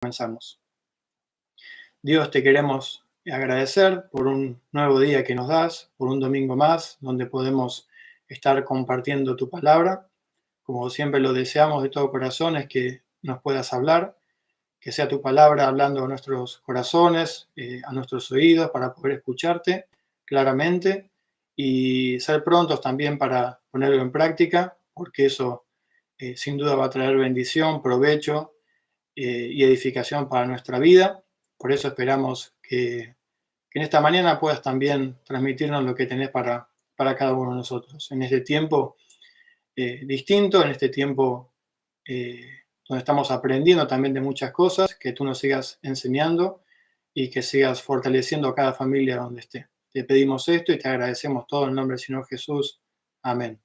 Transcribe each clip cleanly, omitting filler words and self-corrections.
Comenzamos. Dios, te queremos agradecer por un nuevo día que nos das, por un domingo más donde podemos estar compartiendo tu palabra. Como siempre lo deseamos de todo corazón, es que nos puedas hablar, que sea tu palabra hablando a nuestros corazones, a nuestros oídos, para poder escucharte claramente y ser prontos también para ponerlo en práctica, porque eso sin duda va a traer bendición, provecho y edificación para nuestra vida. Por eso esperamos que en esta mañana puedas también transmitirnos lo que tenés para cada uno de nosotros. En este tiempo distinto, en este tiempo donde estamos aprendiendo también de muchas cosas, que tú nos sigas enseñando y que sigas fortaleciendo a cada familia donde esté. Te pedimos esto y te agradecemos todo en el nombre del Señor Jesús. Amén.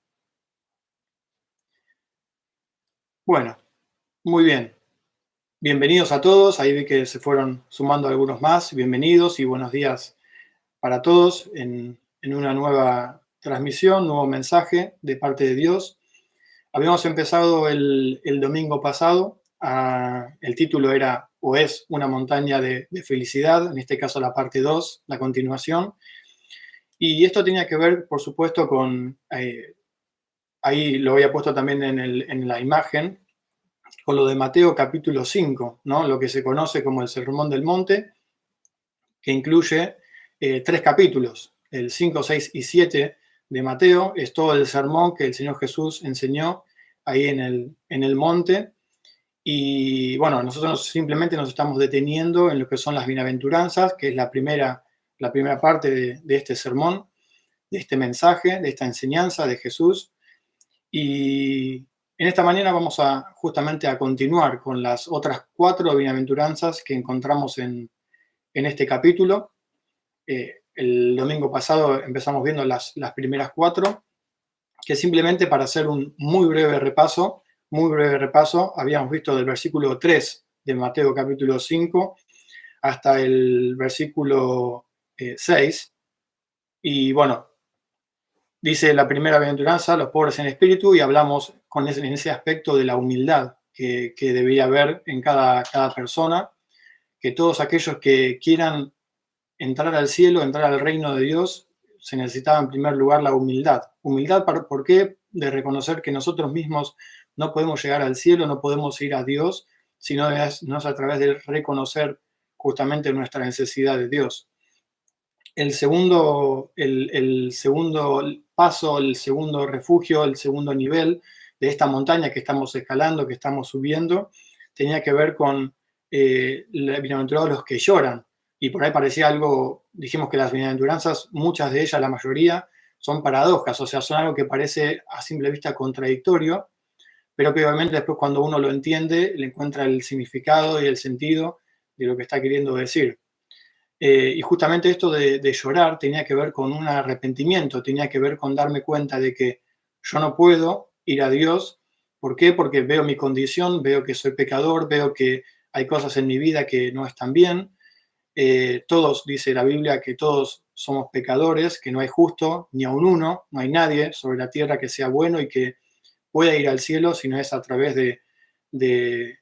Bueno, muy bien. Bienvenidos a todos, ahí vi que se fueron sumando algunos más, bienvenidos y buenos días para todos en una nueva transmisión, nuevo mensaje de parte de Dios. Habíamos empezado el domingo pasado, el título era o es una montaña de felicidad, en este caso la parte 2, la continuación, y esto tenía que ver, por supuesto, con, ahí lo había puesto también en la imagen, con lo de Mateo capítulo 5, ¿no? Lo que se conoce como el Sermón del Monte, que incluye 3 capítulos, el 5, 6 y 7 de Mateo, es todo el sermón que el Señor Jesús enseñó ahí en el monte. Y bueno, nosotros simplemente nos estamos deteniendo en lo que son las bienaventuranzas, que es la primera parte de este sermón, de este mensaje, de esta enseñanza de Jesús. Y en esta mañana vamos justamente a continuar con las otras 4 bienaventuranzas que encontramos en este capítulo. El domingo pasado empezamos viendo las primeras 4, que simplemente para hacer un muy breve repaso, habíamos visto del versículo 3 de Mateo capítulo 5 hasta el versículo 6. Y bueno, dice la primera bienaventuranza, los pobres en espíritu, y hablamos en ese aspecto de la humildad que debía haber en cada persona, que todos aquellos que quieran entrar al cielo, entrar al reino de Dios, se necesitaba en primer lugar la humildad. Humildad, ¿por qué? De reconocer que nosotros mismos no podemos llegar al cielo, no podemos ir a Dios, sino es a través de reconocer justamente nuestra necesidad de Dios. El segundo paso, el segundo refugio, el segundo nivel de esta montaña que estamos escalando, que estamos subiendo, tenía que ver con bienaventurados los que lloran. Y por ahí parecía algo, dijimos que las bienaventuranzas, muchas de ellas, la mayoría, son paradojas, o sea, son algo que parece a simple vista contradictorio, pero que obviamente después cuando uno lo entiende, le encuentra el significado y el sentido de lo que está queriendo decir. Y justamente esto de llorar tenía que ver con un arrepentimiento, tenía que ver con darme cuenta de que yo no puedo ir a Dios. ¿Por qué? Porque veo mi condición, veo que soy pecador, veo que hay cosas en mi vida que no están bien. Todos, dice la Biblia, que todos somos pecadores, que no hay justo, ni aun uno, no hay nadie sobre la tierra que sea bueno y que pueda ir al cielo si no es a través de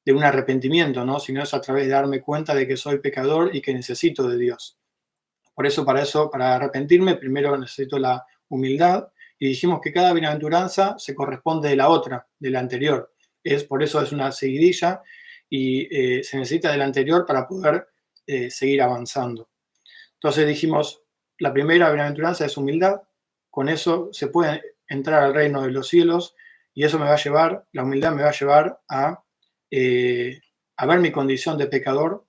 un arrepentimiento, ¿no? Sino es a través de darme cuenta de que soy pecador y que necesito de Dios. Por eso, para arrepentirme, primero necesito la humildad, y dijimos que cada bienaventuranza se corresponde de la otra, de la anterior. Por eso es una seguidilla y se necesita de la anterior para poder seguir avanzando. Entonces dijimos, la primera bienaventuranza es humildad, con eso se puede entrar al reino de los cielos, y eso la humildad me va a llevar a ver mi condición de pecador,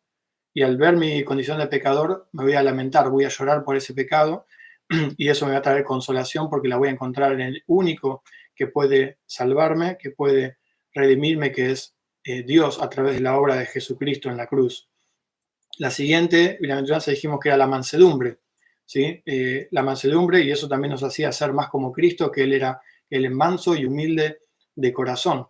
y al ver mi condición de pecador me voy a lamentar, voy a llorar por ese pecado, y eso me va a traer consolación porque la voy a encontrar en el único que puede salvarme, que puede redimirme, que es Dios a través de la obra de Jesucristo en la cruz. La siguiente bienaventuranza dijimos que era la mansedumbre, ¿sí? La mansedumbre, y eso también nos hacía ser más como Cristo, que Él era el manso y humilde de corazón.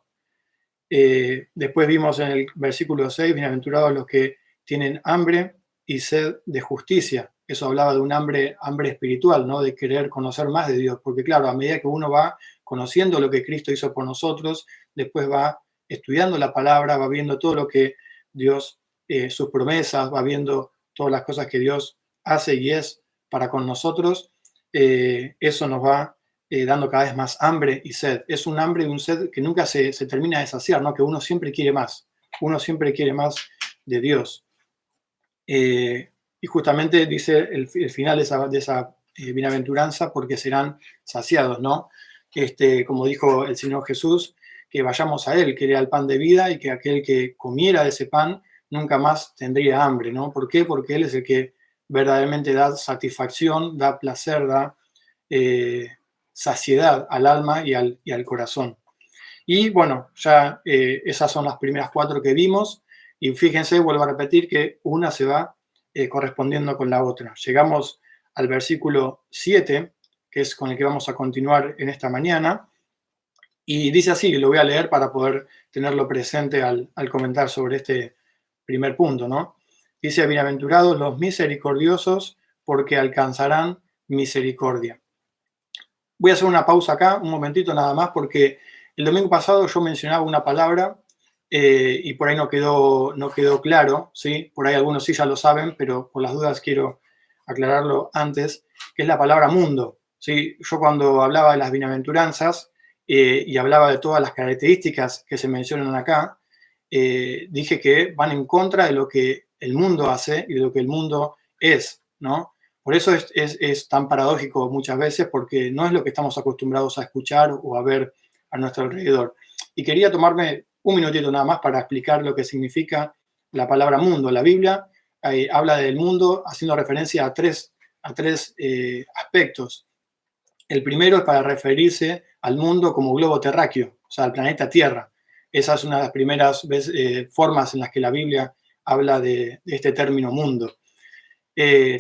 Después vimos en el versículo 6, bienaventurados los que tienen hambre y sed de justicia. Eso hablaba de un hambre espiritual, ¿no? De querer conocer más de Dios, porque claro, a medida que uno va conociendo lo que Cristo hizo por nosotros, después va estudiando la palabra, va viendo todo lo que Dios sus promesas, va viendo todas las cosas que Dios hace y es para con nosotros, eso nos va dando cada vez más hambre y sed. Es un hambre y un sed que nunca se termina de saciar, ¿no? Que uno siempre quiere más. Uno siempre quiere más de Dios. Y justamente dice el final de esa bienaventuranza, porque serán saciados, ¿no? Como dijo el Señor Jesús, que vayamos a Él, que era el pan de vida, y que aquel que comiera de ese pan nunca más tendría hambre, ¿no? ¿Por qué? Porque Él es el que verdaderamente da satisfacción, da placer, da saciedad al alma y al corazón. Y bueno, ya esas son las primeras 4 que vimos, y fíjense, vuelvo a repetir que una se va correspondiendo con la otra. Llegamos al versículo 7, que es con el que vamos a continuar en esta mañana, y dice así, lo voy a leer para poder tenerlo presente al comentar sobre este primer punto, ¿no? Dice, bienaventurados los misericordiosos, porque alcanzarán misericordia. Voy a hacer una pausa acá, un momentito nada más, porque el domingo pasado yo mencionaba una palabra y por ahí no quedó claro, ¿sí? Por ahí algunos sí ya lo saben, pero por las dudas quiero aclararlo antes, que es la palabra mundo, ¿sí? Yo cuando hablaba de las bienaventuranzas y hablaba de todas las características que se mencionan acá, dije que van en contra de lo que el mundo hace y de lo que el mundo es, ¿no? Por eso es tan paradójico muchas veces, porque no es lo que estamos acostumbrados a escuchar o a ver a nuestro alrededor. Y quería tomarme un minutito nada más para explicar lo que significa la palabra mundo. La Biblia habla del mundo haciendo referencia a tres aspectos. El primero es para referirse al mundo como globo terráqueo, o sea, al planeta Tierra. Esa es una de las primeras formas en las que la Biblia habla de este término mundo.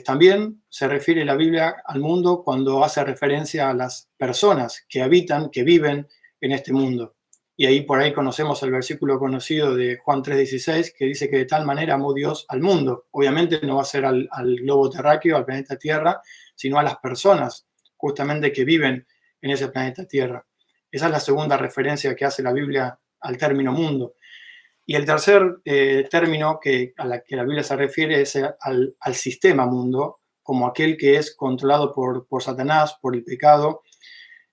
También se refiere la Biblia al mundo cuando hace referencia a las personas que habitan, que viven en este mundo. Y ahí por ahí conocemos el versículo conocido de Juan 3:16, que dice que de tal manera amó Dios al mundo. Obviamente no va a ser al globo terráqueo, al planeta Tierra, sino a las personas justamente que viven en ese planeta Tierra. Esa es la segunda referencia que hace la Biblia al término mundo. Y el tercer término a la que la Biblia se refiere es al sistema mundo, como aquel que es controlado por Satanás, por el pecado.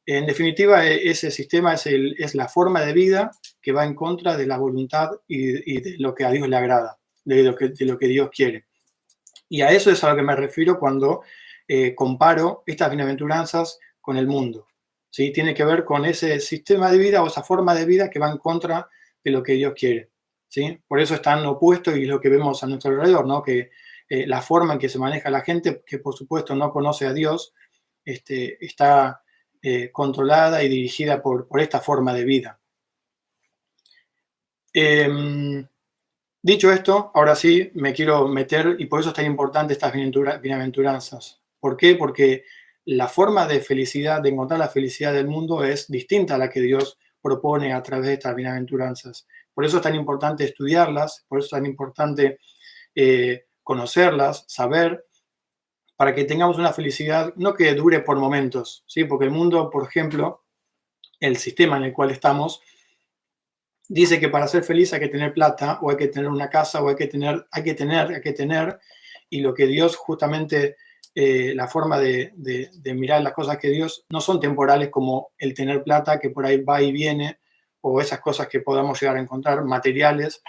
En definitiva, ese sistema es la forma de vida que va en contra de la voluntad y de lo que a Dios le agrada, de lo que Dios quiere. Y a eso es a lo que me refiero cuando comparo estas bienaventuranzas con el mundo, ¿sí? Tiene que ver con ese sistema de vida o esa forma de vida que va en contra de lo que Dios quiere. ¿Sí? Por eso están opuestos y es lo que vemos a nuestro alrededor, ¿no? Que la forma en que se maneja la gente, que por supuesto no conoce a Dios, está controlada y dirigida por esta forma de vida. Dicho esto, ahora sí me quiero meter, y por eso es tan importante estas bienaventuranzas. ¿Por qué? Porque la forma de felicidad, de encontrar la felicidad del mundo es distinta a la que Dios propone a través de estas bienaventuranzas. Por eso es tan importante estudiarlas, por eso es tan importante conocerlas, saber, para que tengamos una felicidad no que dure por momentos, ¿sí? Porque el mundo, por ejemplo, el sistema en el cual estamos, dice que para ser feliz hay que tener plata, o hay que tener una casa, o hay que tener, y lo que Dios justamente, la forma de mirar las cosas que Dios no son temporales como el tener plata, que por ahí va y viene, o esas cosas que podamos llegar a encontrar, materiales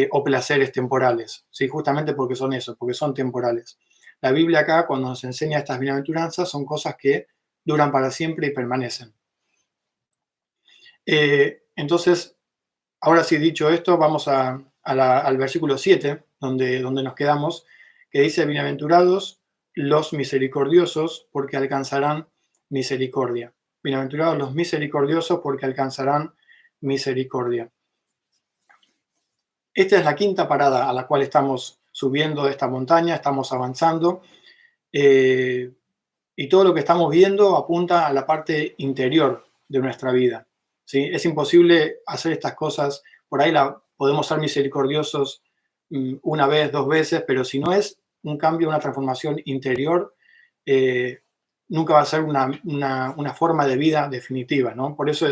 o placeres temporales, ¿sí? Justamente porque son eso, porque son temporales. La Biblia acá, cuando nos enseña estas bienaventuranzas, son cosas que duran para siempre y permanecen. Entonces, ahora sí, dicho esto, vamos al versículo 7, donde nos quedamos, que dice, bienaventurados los misericordiosos, porque alcanzarán misericordia. Bienaventurados los misericordiosos, porque alcanzarán misericordia. Esta es la quinta parada a la cual estamos subiendo de esta montaña, estamos avanzando, y todo lo que estamos viendo apunta a la parte interior de nuestra vida, ¿sí? Es imposible hacer estas cosas, por ahí podemos ser misericordiosos una vez, 2 veces, pero si no es un cambio, una transformación interior, nunca va a ser una forma de vida definitiva, ¿no? Por eso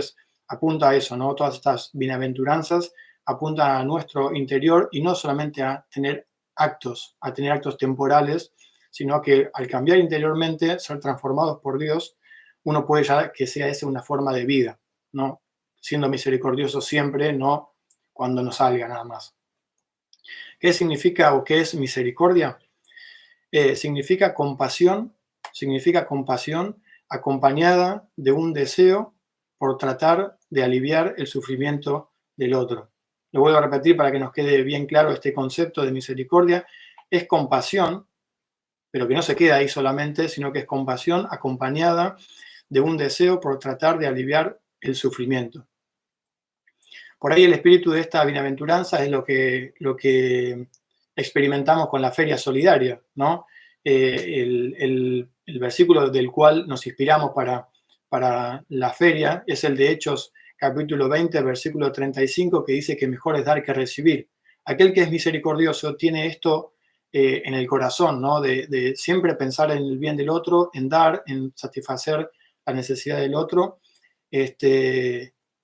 apunta a eso, ¿no? Todas estas bienaventuranzas apuntan a nuestro interior y no solamente a tener actos temporales, sino que al cambiar interiormente, ser transformados por Dios, uno puede ya que sea esa una forma de vida, ¿no? Siendo misericordioso siempre, no cuando nos salga nada más. ¿Qué significa o qué es misericordia? Significa compasión acompañada de un deseo por tratar de aliviar el sufrimiento del otro. Lo vuelvo a repetir para que nos quede bien claro este concepto de misericordia. Es compasión, pero que no se queda ahí solamente, sino que es compasión acompañada de un deseo por tratar de aliviar el sufrimiento. Por ahí el espíritu de esta bienaventuranza es lo que experimentamos con la feria solidaria, ¿no? El versículo del cual nos inspiramos para la feria es el de Hechos capítulo 20, versículo 35, que dice que mejor es dar que recibir. Aquel que es misericordioso tiene esto en el corazón, ¿no? De siempre pensar en el bien del otro, en dar, en satisfacer la necesidad del otro.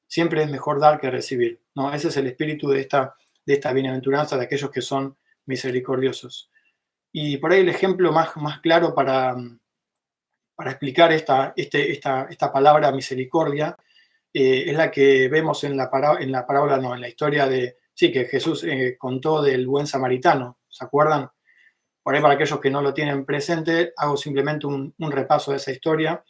Siempre es mejor dar que recibir, ¿no? Ese es el espíritu de esta bienaventuranza, de aquellos que son misericordiosos. Y por ahí el ejemplo más claro para explicar esta palabra misericordia es la que vemos en la parábola, no, en la historia que Jesús contó del buen samaritano, ¿se acuerdan? Por ahí para aquellos que no lo tienen presente, hago simplemente un repaso de esa historia.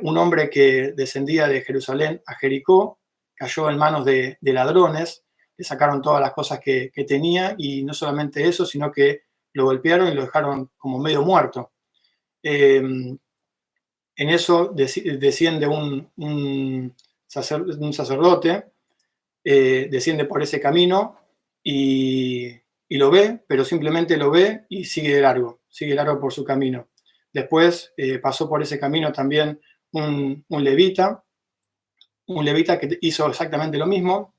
Un hombre que descendía de Jerusalén a Jericó cayó en manos de ladrones, le sacaron todas las cosas que tenía y no solamente eso, sino que lo golpearon y lo dejaron como medio muerto. En eso desciende un sacerdote, desciende por ese camino y lo ve, pero simplemente lo ve y sigue largo por su camino. Después pasó por ese camino también un levita que hizo exactamente lo mismo,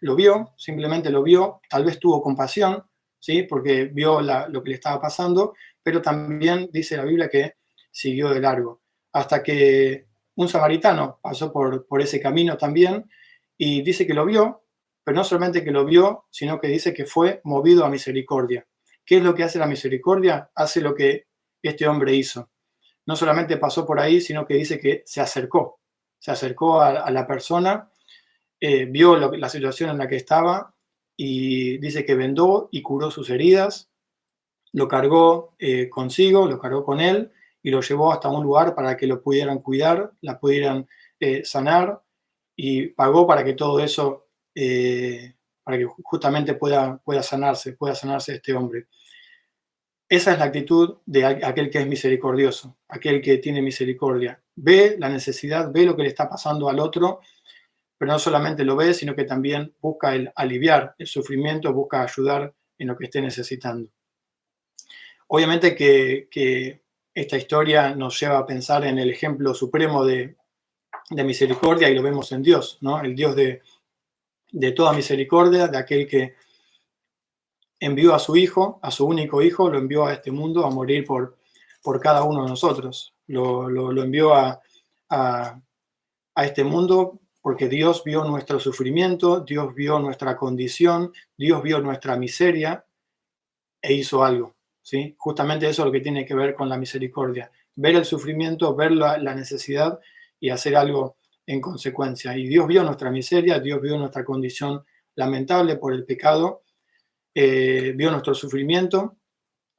simplemente lo vio, tal vez tuvo compasión, ¿sí? Porque vio lo que le estaba pasando, pero también dice la Biblia que siguió de largo, hasta que un samaritano pasó por ese camino también y dice que lo vio, pero no solamente que lo vio, sino que dice que fue movido a misericordia. ¿Qué es lo que hace la misericordia? Hace lo que este hombre hizo. No solamente pasó por ahí, sino que dice que se acercó a la persona, vio la situación en la que estaba y dice que vendó y curó sus heridas, lo cargó consigo, lo cargó con él y lo llevó hasta un lugar para que lo pudieran cuidar, la pudieran sanar y pagó para que todo eso, para que justamente pueda sanarse este hombre. Esa es la actitud de aquel que es misericordioso, aquel que tiene misericordia. Ve la necesidad, ve lo que le está pasando al otro, pero no solamente lo ve, sino que también busca aliviar el sufrimiento, busca ayudar en lo que esté necesitando. Obviamente que esta historia nos lleva a pensar en el ejemplo supremo de misericordia y lo vemos en Dios, ¿no? El Dios de toda misericordia, de aquel que envió a su hijo, a su único hijo, lo envió a este mundo a morir por cada uno de nosotros. Lo envió a este mundo porque Dios vio nuestro sufrimiento, Dios vio nuestra condición, Dios vio nuestra miseria e hizo algo, ¿sí? Justamente eso es lo que tiene que ver con la misericordia. Ver el sufrimiento, ver la necesidad y hacer algo en consecuencia. Y Dios vio nuestra miseria, Dios vio nuestra condición lamentable por el pecado, vio nuestro sufrimiento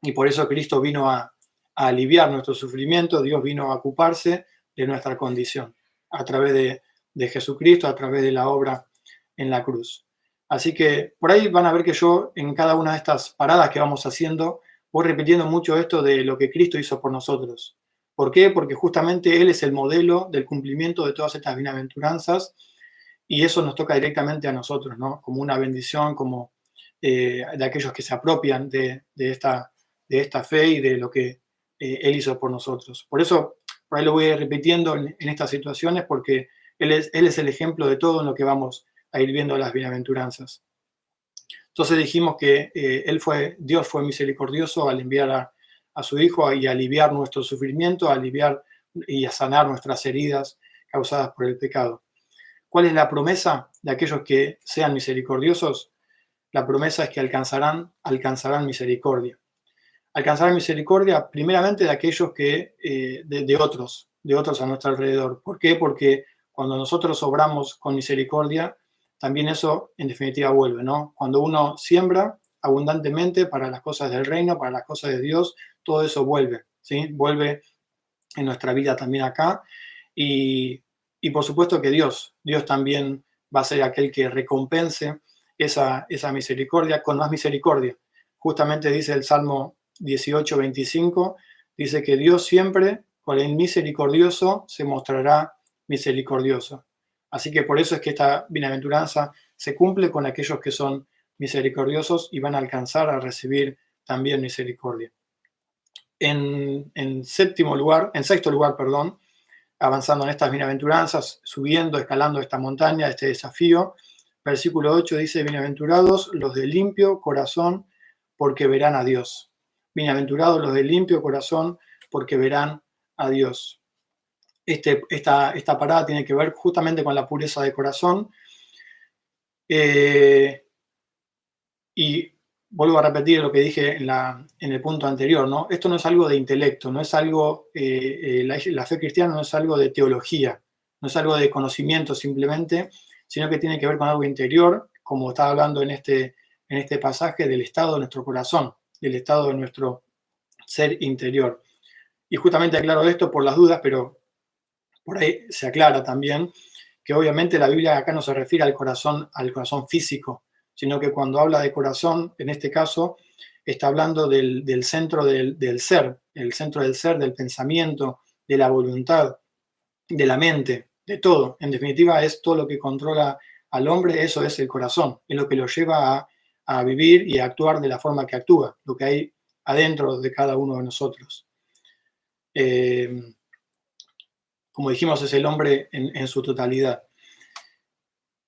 y por eso Cristo vino a aliviar nuestro sufrimiento, Dios vino a ocuparse de nuestra condición a través de Jesucristo, a través de la obra en la cruz. Así que por ahí van a ver que yo en cada una de estas paradas que vamos haciendo voy repitiendo mucho esto de lo que Cristo hizo por nosotros. ¿Por qué? Porque justamente Él es el modelo del cumplimiento de todas estas bienaventuranzas y eso nos toca directamente a nosotros, ¿no? Como una bendición, como de aquellos que se apropian de esta fe y de lo que Él hizo por nosotros. Por eso, por ahí lo voy en estas situaciones, porque Él es el ejemplo de todo en lo que vamos a ir viendo las bienaventuranzas. Entonces dijimos que Dios fue misericordioso al enviar a su Hijo y aliviar nuestro sufrimiento, aliviar y a sanar nuestras heridas causadas por el pecado. ¿Cuál es la promesa de aquellos que sean misericordiosos? la promesa es que alcanzarán misericordia. Alcanzarán misericordia primeramente de aquellos que, de otros a nuestro alrededor. ¿Por qué? Porque cuando nosotros obramos con misericordia, también eso en definitiva vuelve, ¿no? Cuando uno siembra abundantemente para las cosas del reino, para las cosas de Dios, todo eso vuelve, ¿sí? Vuelve en nuestra vida también acá. Y por supuesto que Dios también va a ser aquel que recompense esa misericordia con más misericordia. Justamente dice el Salmo 18:25, dice que Dios siempre, con el misericordioso, se mostrará misericordioso. Así que por eso es que esta bienaventuranza se cumple con aquellos que son misericordiosos y van a alcanzar a recibir también misericordia. En sexto lugar, avanzando en estas bienaventuranzas, subiendo, escalando esta montaña, este desafío, versículo 8 dice: bienaventurados los de limpio corazón, porque verán a Dios. Bienaventurados los de limpio corazón, porque verán a Dios. Esta parada tiene que ver justamente con la pureza de corazón. Y vuelvo a repetir lo que dije en el punto anterior, ¿no? Esto no es algo de intelecto, no es algo, la fe cristiana no es algo de teología, no es algo de conocimiento simplemente, sino que tiene que ver con algo interior, como estaba hablando en este pasaje, del estado de nuestro corazón, del estado de nuestro ser interior. Y justamente aclaro esto por las dudas, pero por ahí se aclara también que obviamente la Biblia acá no se refiere al corazón físico, sino que cuando habla de corazón, en este caso, está hablando del centro del ser, el centro del ser, del pensamiento, de la voluntad, de la mente, de todo. En definitiva, es todo lo que controla al hombre, eso es el corazón, es lo que lo lleva a vivir y a actuar de la forma que actúa, lo que hay adentro de cada uno de nosotros. Como dijimos, es el hombre en su totalidad.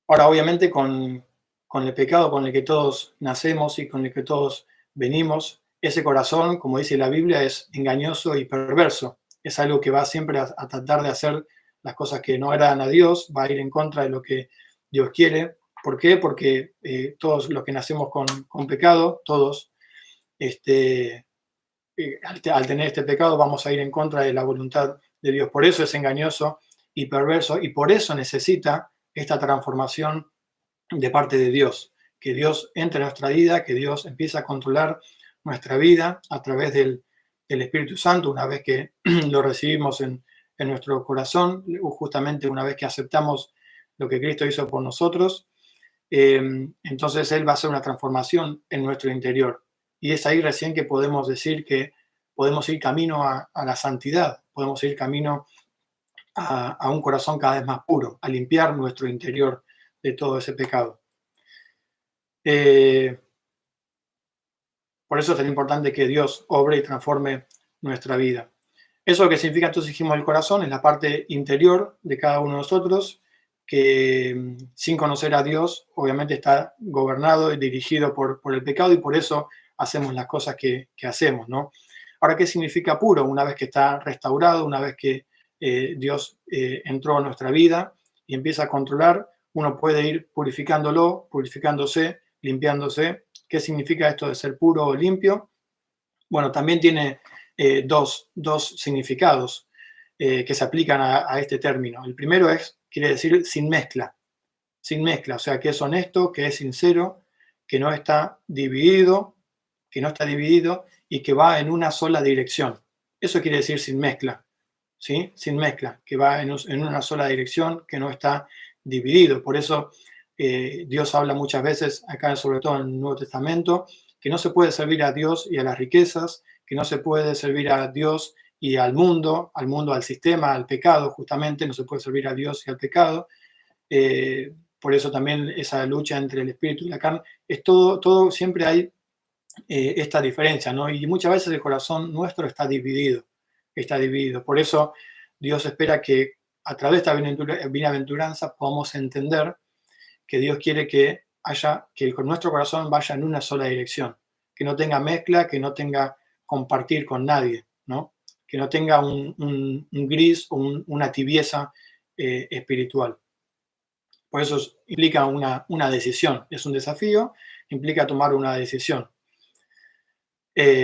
Ahora, obviamente, con el pecado con el que todos nacemos y con el que todos venimos, ese corazón, como dice la Biblia, es engañoso y perverso. Es algo que va siempre a tratar de hacer las cosas que no agradan a Dios, va a ir en contra de lo que Dios quiere. ¿Por qué? Porque todos los que nacemos con pecado, todos, al tener este pecado, vamos a ir en contra de la voluntad de Dios. Por eso es engañoso y perverso, y por eso necesita esta transformación de parte de Dios, que Dios entre en nuestra vida, que Dios empiece a controlar nuestra vida a través del Espíritu Santo, una vez que lo recibimos en nuestro corazón, justamente una vez que aceptamos lo que Cristo hizo por nosotros, entonces Él va a hacer una transformación en nuestro interior. Y es ahí recién que podemos decir que podemos ir camino a la santidad, podemos ir camino a un corazón cada vez más puro, a limpiar nuestro interior de todo ese pecado. Por eso es tan importante que Dios obre y transforme nuestra vida. Eso que significa, entonces dijimos, el corazón es la parte interior de cada uno de nosotros, que sin conocer a Dios obviamente está gobernado y dirigido por el pecado, y por eso hacemos las cosas que hacemos, ¿no? Ahora, ¿qué significa puro? Una vez que está restaurado, una vez que Dios entró en nuestra vida y empieza a controlar, uno puede ir purificándose, limpiándose. ¿Qué significa esto de ser puro o limpio? Bueno, también tiene dos significados que se aplican a este término. El primero quiere decir sin mezcla, o sea, que es honesto, que es sincero, que no está dividido y que va en una sola dirección. Eso quiere decir sin mezcla, ¿sí? Sin mezcla, que va en una sola dirección, que no está dividido. Por eso Dios habla muchas veces, acá sobre todo en el Nuevo Testamento, que no se puede servir a Dios y a las riquezas, que no se puede servir a Dios y al mundo, al sistema, al pecado, justamente, no se puede servir a Dios y al pecado. Por eso también esa lucha entre el espíritu y la carne, es todo siempre hay esta diferencia, ¿no? Y muchas veces el corazón nuestro está dividido. Por eso Dios espera que a través de esta bienaventuranza podamos entender que Dios quiere que nuestro corazón vaya en una sola dirección, que no tenga mezcla, que no tenga compartir con nadie, ¿no? Que no tenga un gris o una tibieza espiritual. Por eso implica una decisión, es un desafío, implica tomar una decisión.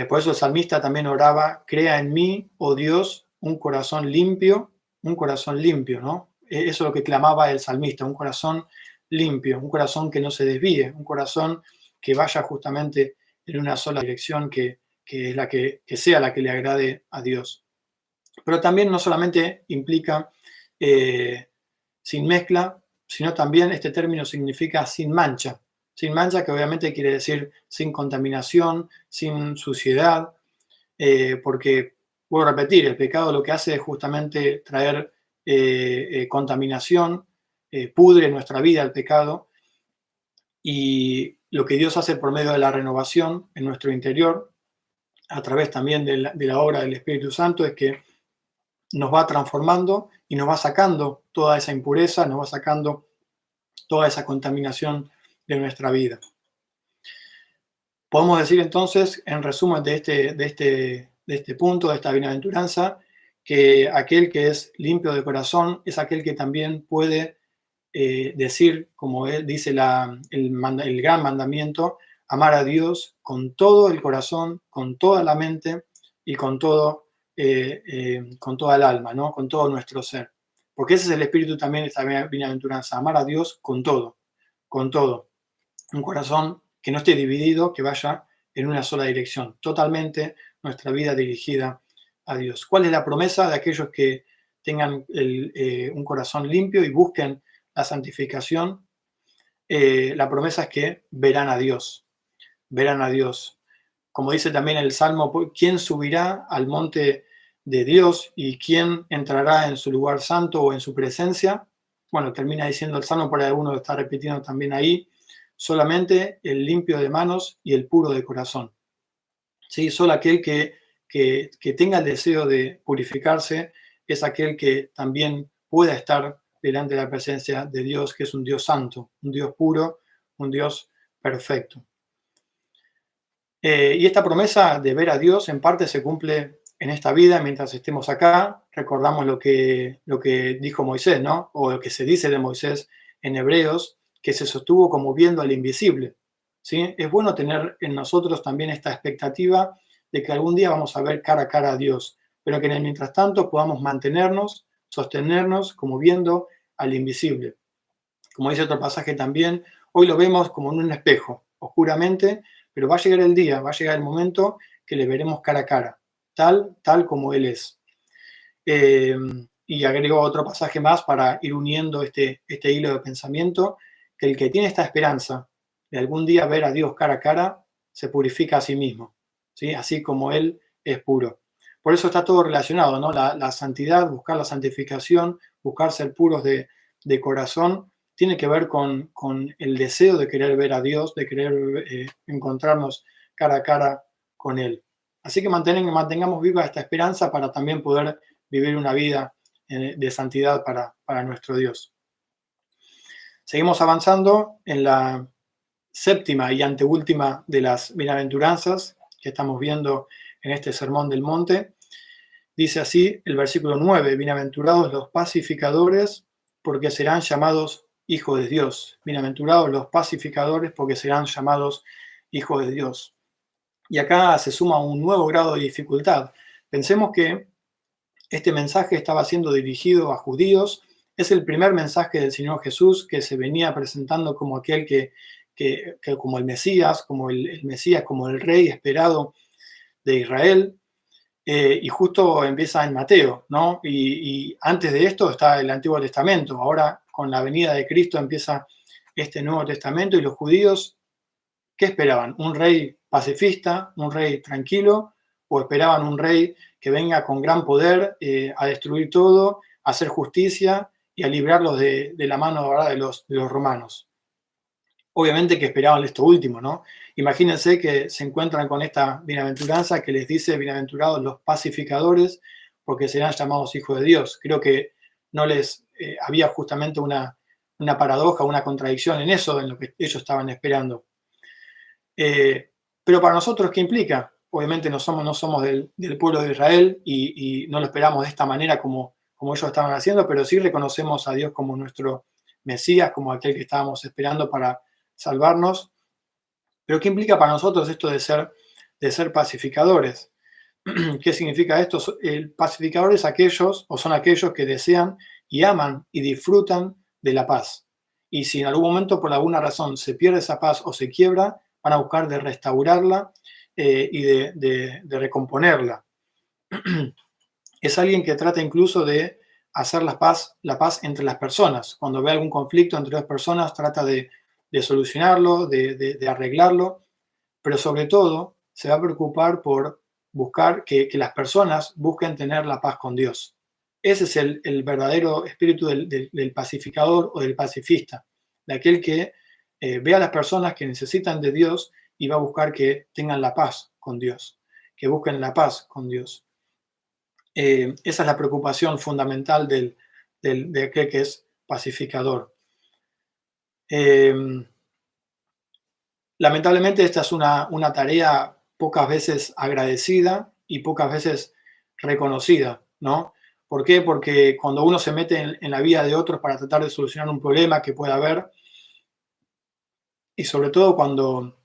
Por eso el salmista también oraba, crea en mí, oh Dios, un corazón limpio, ¿no? Eso es lo que clamaba el salmista, un corazón limpio, un corazón que no se desvíe, un corazón que vaya justamente en una sola dirección, que es la que sea la que le agrade a Dios. Pero también no solamente implica sin mezcla, sino también este término significa sin mancha. Sin mancha, que obviamente quiere decir sin contaminación, sin suciedad, porque, vuelvo a repetir, el pecado lo que hace es justamente traer contaminación, pudre nuestra vida el pecado, y lo que Dios hace por medio de la renovación en nuestro interior, a través también de la obra del Espíritu Santo, es que nos va transformando y nos va sacando toda esa impureza, nos va sacando toda esa contaminación de nuestra vida. Podemos decir entonces, en resumen de este punto, de esta bienaventuranza, que aquel que es limpio de corazón es aquel que también puede decir, como él dice el gran mandamiento, amar a Dios con todo el corazón, con toda la mente y con toda el alma, ¿no? Con todo nuestro ser. Porque ese es el espíritu también de esta bienaventuranza, amar a Dios con todo, con todo. Un corazón que no esté dividido, que vaya en una sola dirección, totalmente nuestra vida dirigida a Dios. ¿Cuál es la promesa de aquellos que tengan un corazón limpio y busquen la santificación? La promesa es que verán a Dios, verán a Dios. Como dice también el Salmo, ¿quién subirá al monte de Dios y quién entrará en su lugar santo o en su presencia? Bueno, termina diciendo el Salmo, por ahí alguno lo está repitiendo también ahí, solamente el limpio de manos y el puro de corazón. ¿Sí? Solo aquel que tenga el deseo de purificarse es aquel que también pueda estar delante de la presencia de Dios, que es un Dios santo, un Dios puro, un Dios perfecto. Y esta promesa de ver a Dios en parte se cumple en esta vida mientras estemos acá. Recordamos lo que dijo Moisés, ¿no? O lo que se dice de Moisés en Hebreos, que se sostuvo como viendo al invisible. ¿Sí? Es bueno tener en nosotros también esta expectativa de que algún día vamos a ver cara a cara a Dios, pero que en el mientras tanto podamos mantenernos, sostenernos como viendo al invisible. Como dice otro pasaje también, hoy lo vemos como en un espejo, oscuramente, pero va a llegar el día, va a llegar el momento que le veremos cara a cara, tal como Él es. Y agrego otro pasaje más para ir uniendo este hilo de pensamiento, que el que tiene esta esperanza de algún día ver a Dios cara a cara, se purifica a sí mismo, ¿sí? Así como Él es puro. Por eso está todo relacionado, ¿no? La santidad, buscar la santificación, buscar ser puros de corazón, tiene que ver con el deseo de querer ver a Dios, de querer encontrarnos cara a cara con Él. Así que mantengamos viva esta esperanza para también poder vivir una vida de santidad para nuestro Dios. Seguimos avanzando en la séptima y anteúltima de las bienaventuranzas que estamos viendo en este Sermón del Monte. Dice así el versículo 9, bienaventurados los pacificadores, porque serán llamados hijos de Dios. Bienaventurados los pacificadores, porque serán llamados hijos de Dios. Y acá se suma un nuevo grado de dificultad. Pensemos que este mensaje estaba siendo dirigido a judíos. Es el primer mensaje del Señor Jesús que se venía presentando como aquel que como el Mesías, como el Mesías, como el rey esperado de Israel. Y justo empieza en Mateo, ¿no? Y antes de esto está el Antiguo Testamento. Ahora, con la venida de Cristo, empieza este Nuevo Testamento. Y los judíos, ¿qué esperaban? ¿Un rey pacifista, un rey tranquilo? ¿O esperaban un rey que venga con gran poder a destruir todo, a hacer justicia y a librarlos de la mano, ¿verdad?, de los romanos? Obviamente que esperaban esto último, ¿no? Imagínense que se encuentran con esta bienaventuranza que les dice, bienaventurados los pacificadores, porque serán llamados hijos de Dios. Creo que no les había justamente una paradoja, una contradicción en eso, en lo que ellos estaban esperando. Pero para nosotros, ¿qué implica? Obviamente no somos del pueblo de Israel y no lo esperamos de esta manera como ellos estaban haciendo, pero sí reconocemos a Dios como nuestro Mesías, como aquel que estábamos esperando para salvarnos. Pero ¿qué implica para nosotros esto de ser pacificadores? ¿Qué significa esto? Pacificadores aquellos o son aquellos que desean y aman y disfrutan de la paz. Y si en algún momento por alguna razón se pierde esa paz o se quiebra, van a buscar de restaurarla y de recomponerla. Es alguien que trata incluso de hacer la paz entre las personas. Cuando ve algún conflicto entre dos personas, trata de solucionarlo, de arreglarlo, pero sobre todo se va a preocupar por buscar que las personas busquen tener la paz con Dios. Ese es el verdadero espíritu del pacificador o del pacifista, de aquel que ve a las personas que necesitan de Dios y va a buscar que tengan la paz con Dios, que busquen la paz con Dios. Esa es la preocupación fundamental de aquel que es pacificador. Lamentablemente esta es una tarea pocas veces agradecida y pocas veces reconocida, ¿no? ¿Por qué? Porque cuando uno se mete en la vida de otros para tratar de solucionar un problema que pueda haber, y sobre todo cuando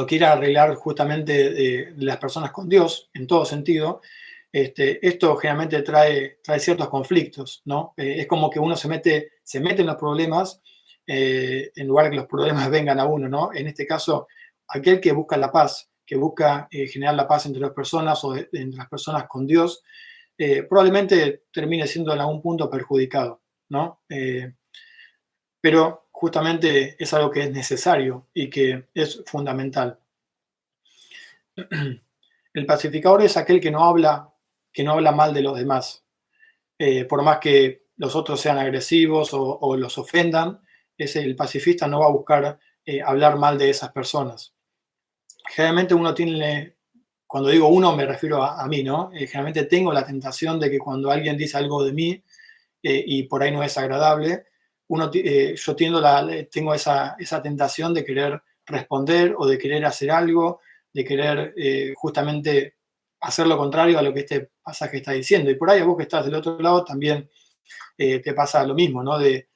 quiere arreglar justamente las personas con Dios, en todo sentido, esto generalmente trae ciertos conflictos, ¿no? Es como que uno se mete en los problemas en lugar de que los problemas vengan a uno, ¿no? En este caso, aquel que busca la paz, que busca generar la paz entre las personas o entre las personas con Dios, probablemente termine siendo en algún punto perjudicado, ¿no? Pero justamente es algo que es necesario y que es fundamental. El pacificador es aquel que no habla mal de los demás, por más que los otros sean agresivos o los ofendan, el pacifista no va a buscar hablar mal de esas personas. Generalmente uno tiene, cuando digo uno me refiero a mí, ¿no? Generalmente tengo la tentación de que cuando alguien dice algo de mí y por ahí no es agradable, yo tengo esa tentación de querer responder o de querer hacer algo, de querer justamente hacer lo contrario a lo que este pasaje está diciendo. Y por ahí a vos que estás del otro lado también te pasa lo mismo, ¿no? De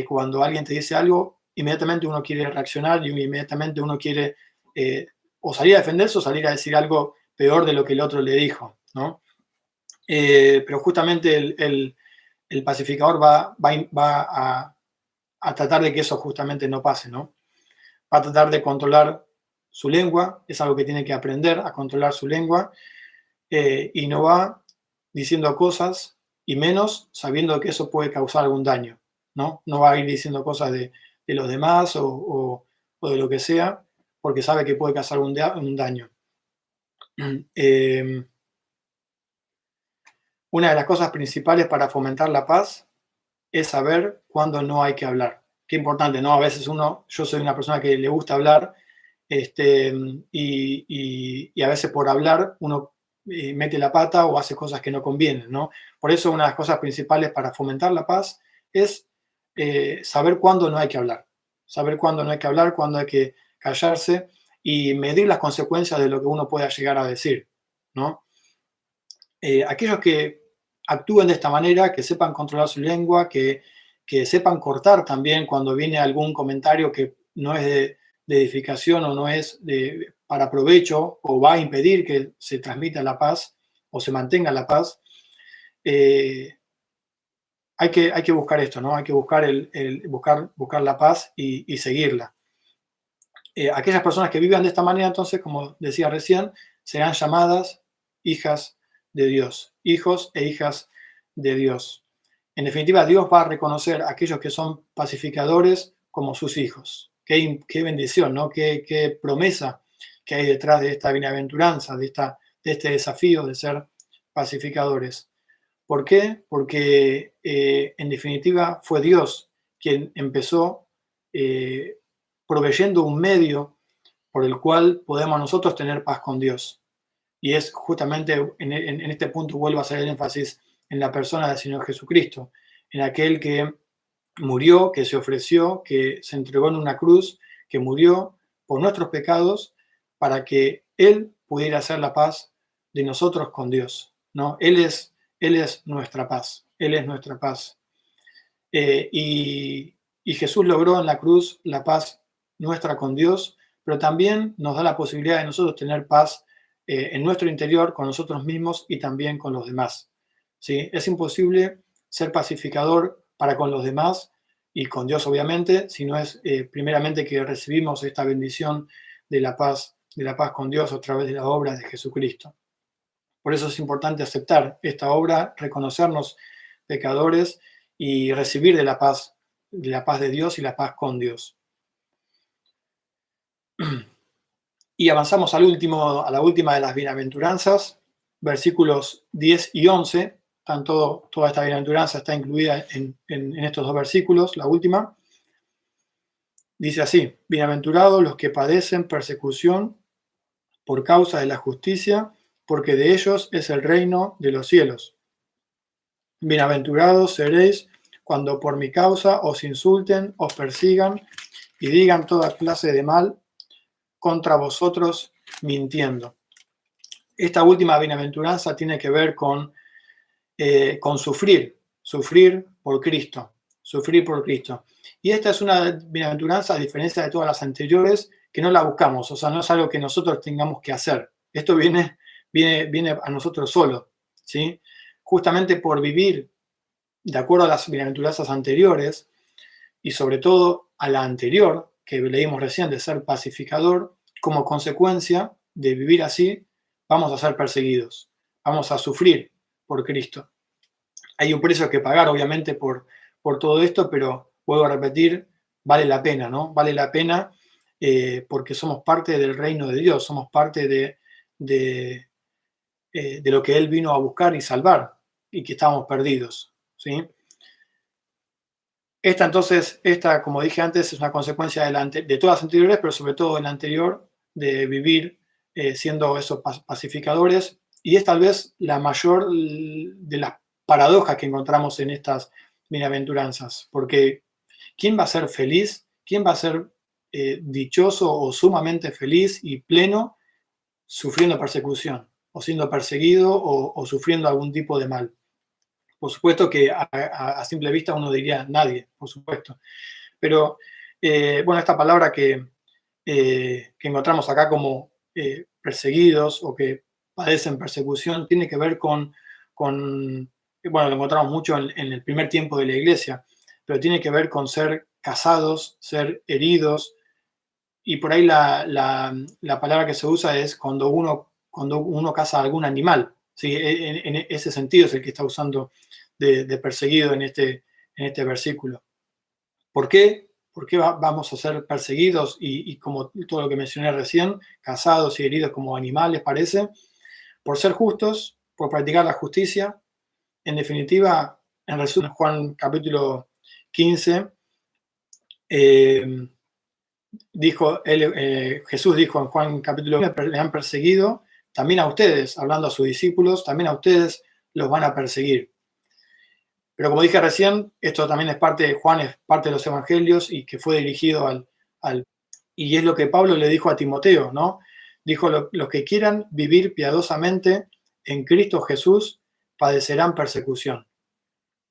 cuando alguien te dice algo, inmediatamente uno quiere reaccionar y inmediatamente uno quiere o salir a defenderse o salir a decir algo peor de lo que el otro le dijo, ¿no? Pero justamente el pacificador va a tratar de que eso justamente no pase, ¿no? Va a tratar de controlar su lengua, es algo que tiene que aprender a controlar su lengua, y no va diciendo cosas, y menos sabiendo que eso puede causar algún daño, ¿no? No va a ir diciendo cosas de los demás o de lo que sea, porque sabe que puede causar un daño. Una de las cosas principales para fomentar la paz es saber cuándo no hay que hablar. Qué importante, ¿no? A veces yo soy una persona que le gusta hablar, y a veces por hablar uno mete la pata o hace cosas que no convienen, ¿no? Por eso una de las cosas principales para fomentar la paz es saber cuándo no hay que hablar. Saber cuándo no hay que hablar, cuándo hay que callarse y medir las consecuencias de lo que uno pueda llegar a decir, ¿no? Aquellos que actúen de esta manera, que sepan controlar su lengua, que sepan cortar también cuando viene algún comentario que no es de edificación o no es para provecho o va a impedir que se transmita la paz o se mantenga la paz, hay que buscar esto, ¿no? Hay que buscar, buscar la paz y seguirla. Aquellas personas que vivan de esta manera, entonces, como decía recién, serán llamadas hijas de Dios, hijos e hijas de Dios. En definitiva, Dios va a reconocer a aquellos que son pacificadores como sus hijos. Qué bendición, ¿no? Qué promesa que hay detrás de esta bienaventuranza, de este desafío de ser pacificadores. ¿Por qué? Porque en definitiva fue Dios quien empezó proveyendo un medio por el cual podemos nosotros tener paz con Dios. Y es justamente en este punto vuelvo a hacer el énfasis en la persona del Señor Jesucristo, en aquel que murió, que se ofreció, que se entregó en una cruz, que murió por nuestros pecados para que Él pudiera hacer la paz de nosotros con Dios, ¿no? Él es nuestra paz, Él es nuestra paz. Y Jesús logró en la cruz la paz nuestra con Dios pero también nos da la posibilidad de nosotros tener paz en nuestro interior, con nosotros mismos y también con los demás. ¿Sí? Es imposible ser pacificador para con los demás y con Dios, obviamente, si no es primeramente que recibimos esta bendición de la paz con Dios a través de la obra de Jesucristo. Por eso es importante aceptar esta obra, reconocernos pecadores y recibir de la paz de Dios y la paz con Dios. Y avanzamos a la última de las bienaventuranzas, versículos 10 y 11. Toda esta bienaventuranza está incluida en estos dos versículos, la última. Dice así: bienaventurados los que padecen persecución por causa de la justicia, porque de ellos es el reino de los cielos. Bienaventurados seréis cuando por mi causa os insulten, os persigan y digan toda clase de mal contra vosotros mintiendo. Esta última bienaventuranza tiene que ver con sufrir por Cristo, sufrir por Cristo. Y esta es una bienaventuranza, a diferencia de todas las anteriores, que no la buscamos, o sea, no es algo que nosotros tengamos que hacer. Esto viene a nosotros solo, ¿sí? Justamente por vivir de acuerdo a las bienaventuranzas anteriores, y sobre todo a la anterior, que leímos recién, de ser pacificador, como consecuencia de vivir así, vamos a ser perseguidos, vamos a sufrir por Cristo. Hay un precio que pagar, obviamente, por todo esto, pero vuelvo a repetir, vale la pena, ¿no? Vale la pena porque somos parte del reino de Dios, somos parte de lo que Él vino a buscar y salvar, y que estábamos perdidos, ¿sí? Esta, como dije antes, es una consecuencia de todas las anteriores, pero sobre todo de la anterior, de vivir siendo esos pacificadores, y es tal vez la mayor de las paradojas que encontramos en estas bienaventuranzas, porque ¿quién va a ser feliz? ¿Quién va a ser dichoso o sumamente feliz y pleno sufriendo persecución, o siendo perseguido o sufriendo algún tipo de mal? Por supuesto que a simple vista uno diría nadie, por supuesto. Pero, bueno, esta palabra que encontramos acá como perseguidos o que padecen persecución tiene que ver con bueno, lo encontramos mucho en el primer tiempo de la iglesia, pero tiene que ver con ser casados, ser heridos, y por ahí la palabra que se usa es cuando uno caza a algún animal, ¿sí? En ese sentido es el que está usando de perseguido en este versículo. ¿Por qué? ¿Por qué vamos a ser perseguidos y como todo lo que mencioné recién, cazados y heridos como animales, parece? Por ser justos, por practicar la justicia. En definitiva, en resumen, Juan capítulo 15, Jesús dijo en Juan capítulo 15, le han perseguido, también a ustedes, hablando a sus discípulos, también a ustedes los van a perseguir. Pero como dije recién, esto también es parte de Juan, es parte de los evangelios y que fue dirigido y es lo que Pablo le dijo a Timoteo, ¿no? Dijo, los que quieran vivir piadosamente en Cristo Jesús padecerán persecución.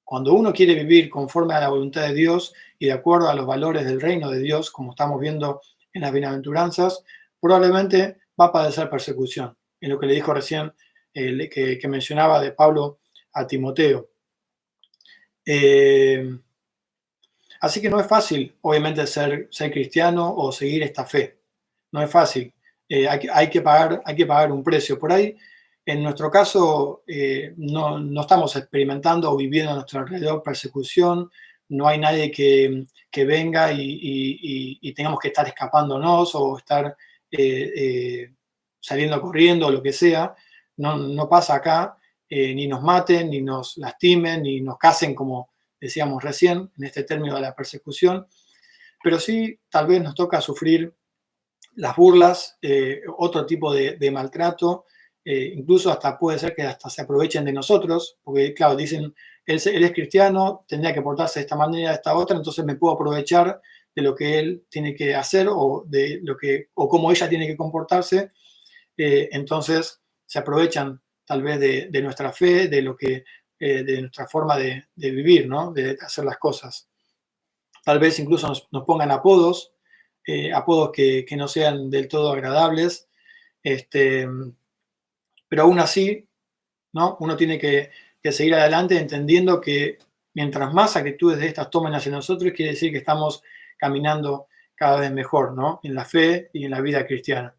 Cuando uno quiere vivir conforme a la voluntad de Dios y de acuerdo a los valores del reino de Dios, como estamos viendo en las bienaventuranzas, probablemente va a padecer persecución. Es lo que le dijo recién, que mencionaba de Pablo a Timoteo. Así que no es fácil, obviamente, ser cristiano o seguir esta fe. No es fácil. Hay que pagar un precio. Por ahí, en nuestro caso, no estamos experimentando o viviendo a nuestro alrededor persecución. No hay nadie que venga y tengamos que estar escapándonos o estar saliendo corriendo o lo que sea. No pasa acá. Ni nos maten, ni nos lastimen, ni nos casen, como decíamos recién, en este término de la persecución, pero sí tal vez nos toca sufrir las burlas, otro tipo de maltrato, incluso hasta puede ser que hasta se aprovechen de nosotros, porque claro, dicen, él es cristiano, tendría que portarse de esta manera, de esta otra, entonces me puedo aprovechar de lo que él tiene que hacer o cómo ella tiene que comportarse, entonces se aprovechan tal vez de nuestra fe, de nuestra forma de vivir, ¿no? De hacer las cosas. Tal vez incluso nos pongan apodos, apodos que no sean del todo agradables, pero aún así, ¿no? Uno tiene que seguir adelante entendiendo que mientras más actitudes de estas tomen hacia nosotros, quiere decir que estamos caminando cada vez mejor, ¿no? En la fe y en la vida cristiana.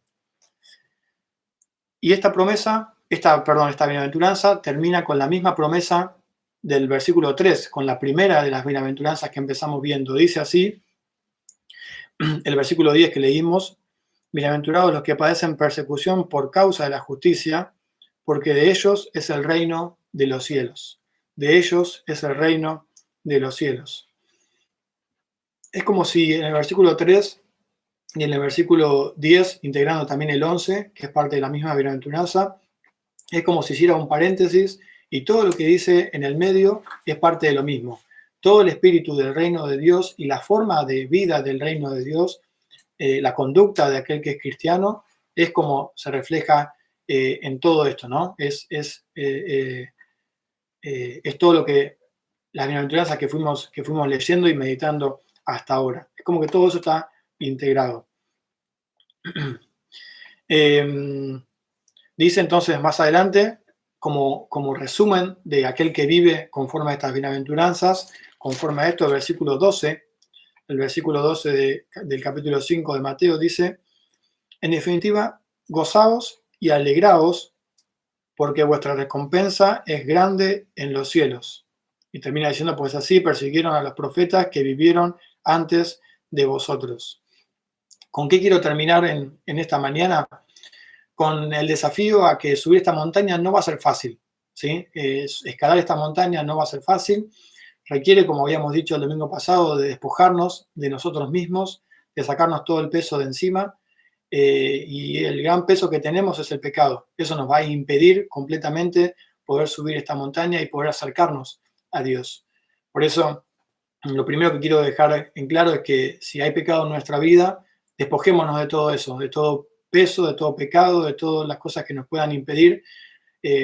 Y esta promesa, esta bienaventuranza termina con la misma promesa del versículo 3, con la primera de las bienaventuranzas que empezamos viendo. Dice así, el versículo 10 que leímos: bienaventurados los que padecen persecución por causa de la justicia, porque de ellos es el reino de los cielos. De ellos es el reino de los cielos. Es como si en el versículo 3 y en el versículo 10, integrando también el 11, que es parte de la misma bienaventuranza, es como si hiciera un paréntesis y todo lo que dice en el medio es parte de lo mismo. Todo el espíritu del reino de Dios y la forma de vida del reino de Dios, la conducta de aquel que es cristiano, es como se refleja en todo esto, ¿no? Es todo lo que las bienaventuranzas que fuimos leyendo y meditando hasta ahora. Es como que todo eso está integrado. Dice entonces más adelante, como resumen de aquel que vive conforme a estas bienaventuranzas, conforme a esto, el versículo 12 del capítulo 5 de Mateo dice: en definitiva, gozaos y alegraos, porque vuestra recompensa es grande en los cielos. Y termina diciendo, pues así persiguieron a los profetas que vivieron antes de vosotros. ¿Con qué quiero terminar en esta mañana? Con el desafío a que subir esta montaña no va a ser fácil, ¿sí? Escalar esta montaña no va a ser fácil. Requiere, como habíamos dicho el domingo pasado, de despojarnos de nosotros mismos, de sacarnos todo el peso de encima. Y el gran peso que tenemos es el pecado. Eso nos va a impedir completamente poder subir esta montaña y poder acercarnos a Dios. Por eso, lo primero que quiero dejar en claro es que si hay pecado en nuestra vida, despojémonos de todo eso, de todo peso, de todo pecado, de todas las cosas que nos puedan impedir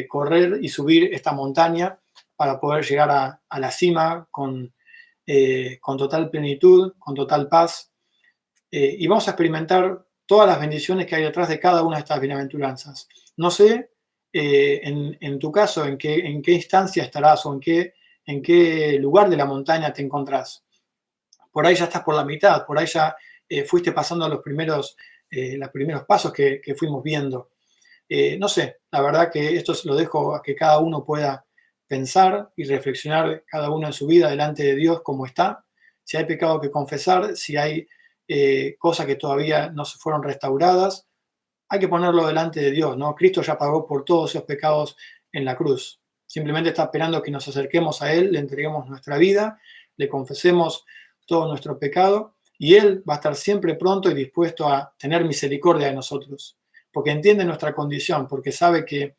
correr y subir esta montaña para poder llegar a la cima con total plenitud, con total paz. Y vamos a experimentar todas las bendiciones que hay detrás de cada una de estas bienaventuranzas. No sé, en tu caso, en qué instancia estarás o en qué lugar de la montaña te encontrás. Por ahí ya estás por la mitad, por ahí ya fuiste pasando los primeros pasos que fuimos viendo. No sé, la verdad que esto se lo dejo a que cada uno pueda pensar y reflexionar cada uno en su vida delante de Dios cómo está, si hay pecado que confesar, si hay cosas que todavía no se fueron restauradas, hay que ponerlo delante de Dios, ¿no? Cristo ya pagó por todos esos pecados en la cruz. Simplemente está esperando que nos acerquemos a Él, le entreguemos nuestra vida, le confesemos todo nuestro pecado y Él va a estar siempre pronto y dispuesto a tener misericordia de nosotros, porque entiende nuestra condición, porque sabe que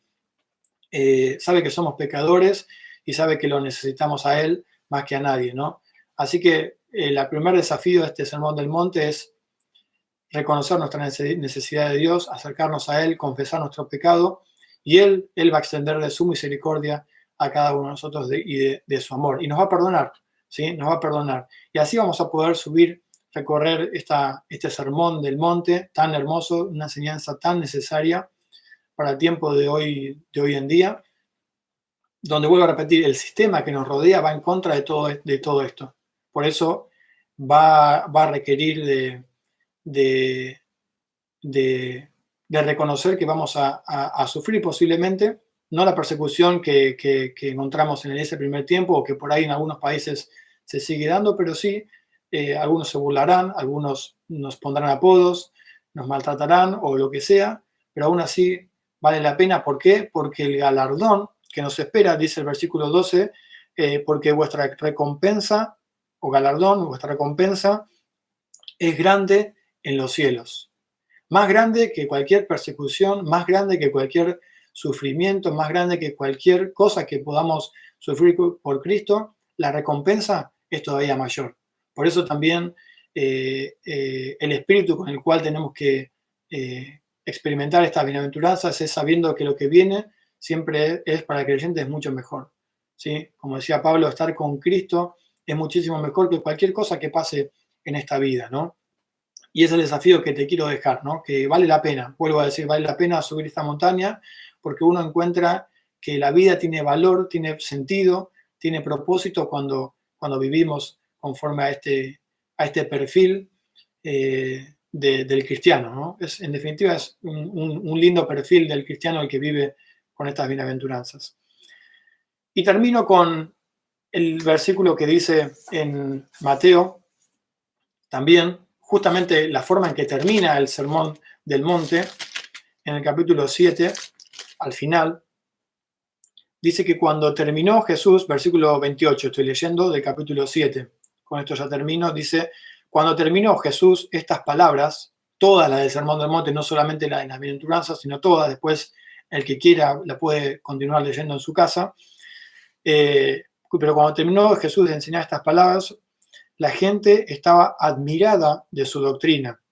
somos pecadores y sabe que lo necesitamos a Él más que a nadie, ¿no? Así que el primer desafío de este Sermón del Monte es reconocer nuestra necesidad de Dios, acercarnos a Él, confesar nuestro pecado, y Él va a extender de su misericordia a cada uno de nosotros y de su amor. Y nos va a perdonar, ¿sí? Nos va a perdonar. Y así vamos a poder recorrer este sermón del monte tan hermoso, una enseñanza tan necesaria para el tiempo de hoy en día, donde, vuelvo a repetir, el sistema que nos rodea va en contra de todo esto. Por eso va a requerir de reconocer que vamos a sufrir posiblemente, no la persecución que encontramos en ese primer tiempo o que por ahí en algunos países se sigue dando, pero sí, algunos se burlarán, algunos nos pondrán apodos, nos maltratarán o lo que sea, pero aún así vale la pena. ¿Por qué? Porque el galardón que nos espera, dice el versículo 12, porque vuestra recompensa o galardón, vuestra recompensa es grande en los cielos. Más grande que cualquier persecución, más grande que cualquier sufrimiento, más grande que cualquier cosa que podamos sufrir por Cristo, la recompensa es todavía mayor. Por eso también el espíritu con el cual tenemos que experimentar estas bienaventuranzas es sabiendo que lo que viene siempre es para el creyente es mucho mejor, ¿sí? Como decía Pablo, estar con Cristo es muchísimo mejor que cualquier cosa que pase en esta vida, ¿no? Y es el desafío que te quiero dejar, ¿no? Que vale la pena, vuelvo a decir, vale la pena subir esta montaña porque uno encuentra que la vida tiene valor, tiene sentido, tiene propósito cuando vivimos conforme a este perfil del cristiano, ¿no? En definitiva, es un lindo perfil del cristiano el que vive con estas bienaventuranzas. Y termino con el versículo que dice en Mateo, también, justamente la forma en que termina el Sermón del Monte, en el capítulo 7, al final, dice que cuando terminó Jesús, versículo 28, estoy leyendo del capítulo 7, con esto ya termino, dice, cuando terminó Jesús estas palabras, todas las del Sermón del Monte, no solamente la de las bienaventuranzas, sino todas, después el que quiera la puede continuar leyendo en su casa, pero cuando terminó Jesús de enseñar estas palabras, la gente estaba admirada de su doctrina,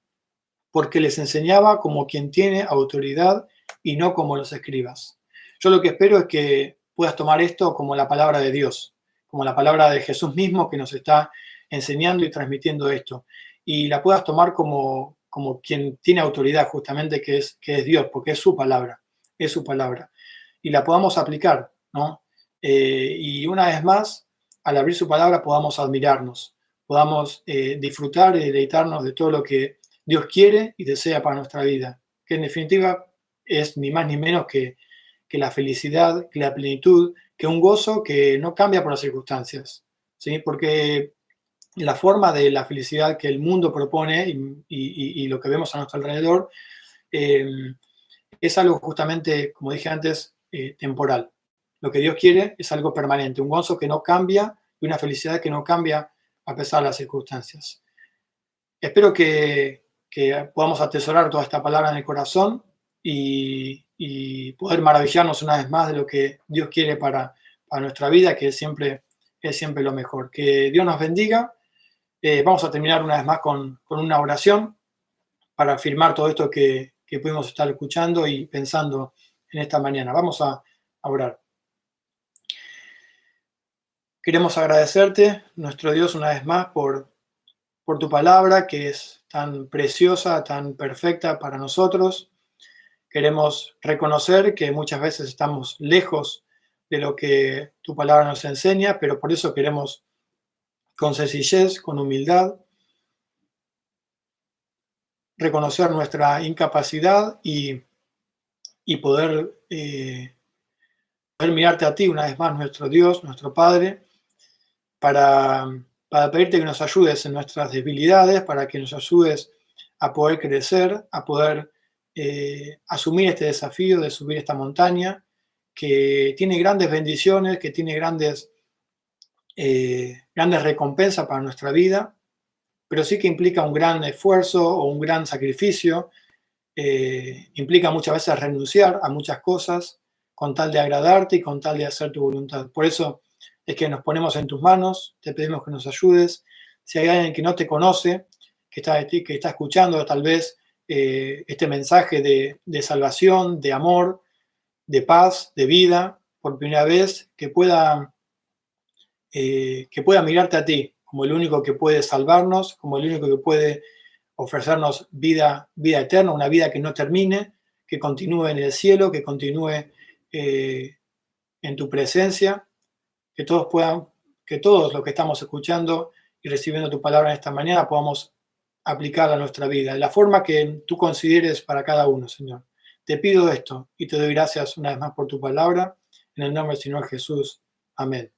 porque les enseñaba como quien tiene autoridad y no como los escribas. Yo lo que espero es que puedas tomar esto como la palabra de Dios, como la palabra de Jesús mismo que nos está enseñando y transmitiendo esto. Y la puedas tomar como quien tiene autoridad justamente, que es Dios, porque es su palabra, es su palabra. Y la podamos aplicar, ¿no? Y una vez más, al abrir su palabra podamos admirarnos, podamos disfrutar y deleitarnos de todo lo que Dios quiere y desea para nuestra vida, que en definitiva es ni más ni menos que la felicidad, que la plenitud, que un gozo que no cambia por las circunstancias, ¿sí? Porque la forma de la felicidad que el mundo propone y lo que vemos a nuestro alrededor es algo justamente, como dije antes, temporal. Lo que Dios quiere es algo permanente, un gozo que no cambia y una felicidad que no cambia a pesar de las circunstancias. Espero que podamos atesorar toda esta palabra en el corazón y poder maravillarnos una vez más de lo que Dios quiere para nuestra vida, que es siempre lo mejor. Que Dios nos bendiga. Vamos a terminar una vez más con una oración para afirmar todo esto que pudimos estar escuchando y pensando en esta mañana. Vamos a orar. Queremos agradecerte, nuestro Dios, una vez más por tu palabra, que es tan preciosa, tan perfecta para nosotros. Queremos reconocer que muchas veces estamos lejos de lo que tu palabra nos enseña, pero por eso queremos con sencillez, con humildad, reconocer nuestra incapacidad y poder mirarte a ti una vez más, nuestro Dios, nuestro Padre, para pedirte que nos ayudes en nuestras debilidades, para que nos ayudes a poder crecer, a poder asumir este desafío de subir esta montaña, que tiene grandes bendiciones, que tiene grandes recompensas para nuestra vida, pero sí que implica un gran esfuerzo o un gran sacrificio, implica muchas veces renunciar a muchas cosas con tal de agradarte y con tal de hacer tu voluntad. Por eso es que nos ponemos en tus manos, te pedimos que nos ayudes. Si hay alguien que no te conoce, que está escuchando tal vez este mensaje de salvación, de amor, de paz, de vida, por primera vez, que pueda mirarte a ti como el único que puede salvarnos, como el único que puede ofrecernos vida eterna, una vida que no termine, que continúe en el cielo, que continúe en tu presencia, que todos los que estamos escuchando y recibiendo tu palabra en esta mañana podamos aplicarla a nuestra vida, de la forma que tú consideres para cada uno, Señor. Te pido esto y te doy gracias una vez más por tu palabra, en el nombre del Señor Jesús. Amén.